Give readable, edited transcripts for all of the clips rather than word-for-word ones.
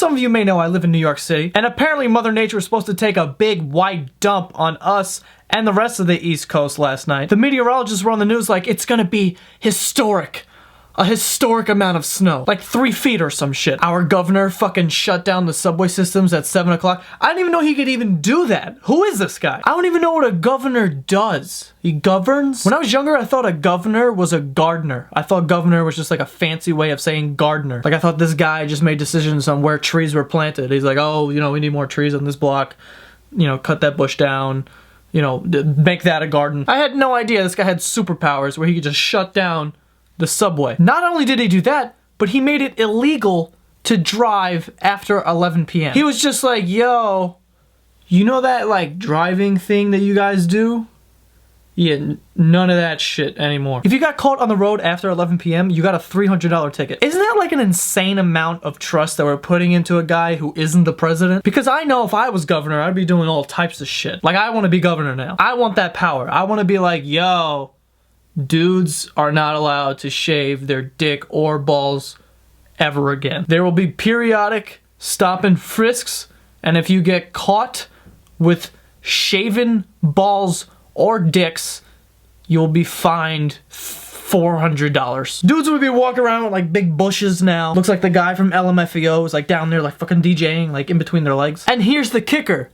some of you may know, I live in New York City, and apparently Mother Nature was supposed to take a big white dump on us and the rest of the East Coast last night. The meteorologists were on the news like, it's gonna be historic. A historic amount of snow. Like 3 feet or some shit. Our governor fucking shut down the subway systems at 7 o'clock. I didn't even know he could even do that. Who is this guy? I don't even know what a governor does. He governs? When I was younger, I thought a governor was a gardener. I thought governor was just like a fancy way of saying gardener. Like I thought this guy just made decisions on where trees were planted. He's like, oh, you know, we need more trees on this block. You know, cut that bush down. You know, make that a garden. I had no idea this guy had superpowers where he could just shut down the subway. Not only did he do that, but he made it illegal to drive after 11 p.m. He was just like, yo, you know that like driving thing that you guys do? Yeah, none of that shit anymore. If you got caught on the road after 11 p.m., you got a $300 ticket. Isn't that like an insane amount of trust that we're putting into a guy who isn't the president? Because I know if I was governor, I'd be doing all types of shit. Like, I want to be governor now. I want that power. I want to be like, yo, dudes are not allowed to shave their dick or balls ever again. There will be periodic stop and frisks, and if you get caught with shaven balls or dicks, you'll be fined $400. Dudes would be walking around with like big bushes now. Looks like the guy from LMFAO is like down there like fucking DJing like in between their legs. And here's the kicker.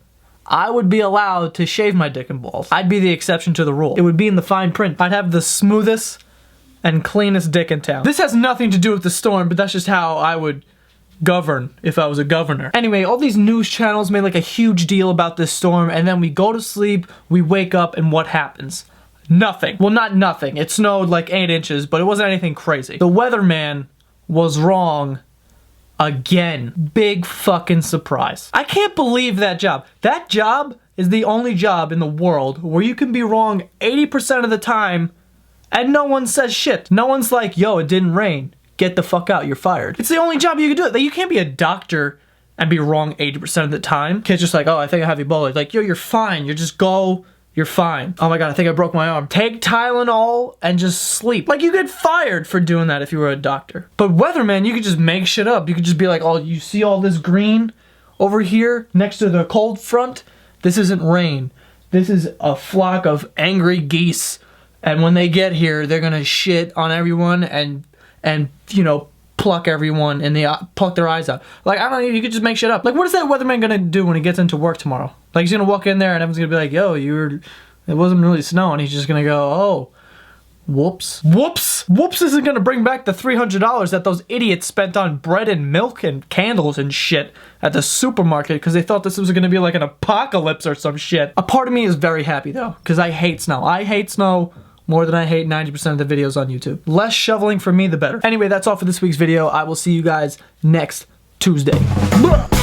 I would be allowed to shave my dick and balls. I'd be the exception to the rule. It would be in the fine print. I'd have the smoothest and cleanest dick in town. This has nothing to do with the storm, but that's just how I would govern if I was a governor. Anyway, all these news channels made like a huge deal about this storm, and then we go to sleep, we wake up, and what happens? Nothing. Well, not nothing. It snowed like 8 inches, but it wasn't anything crazy. The weatherman was wrong again. Big fucking surprise. I can't believe that job. That job is the only job in the world where you can be wrong 80% of the time and no one says shit. No one's like, yo, it didn't rain. Get the fuck out, you're fired. It's the only job you can do it. Like, you can't be a doctor and be wrong 80% of the time. Kids just like, oh, I think I have Ebola. Like, yo, you're fine. You just go. You're fine. Oh my god, I think I broke my arm. Take Tylenol and just sleep. Like, you get fired for doing that if you were a doctor. But weatherman, you could just make shit up. You could just be like, oh, you see all this green over here next to the cold front? This isn't rain. This is a flock of angry geese. And when they get here, they're gonna shit on everyone and you know, pluck everyone in the pluck their eyes out. Like, I don't know, you could just make shit up. Like, what is that weatherman gonna do when he gets into work tomorrow? Like, he's gonna walk in there and everyone's gonna be like, yo, it wasn't really snowing. He's just gonna go, oh, whoops. Whoops! Whoops isn't gonna bring back the $300 that those idiots spent on bread and milk and candles and shit at the supermarket because they thought this was gonna be like an apocalypse or some shit. A part of me is very happy though, because I hate snow. I hate snow more than I hate 90% of the videos on YouTube. Less shoveling for me, the better. Anyway, that's all for this week's video. I will see you guys next Tuesday. Blah!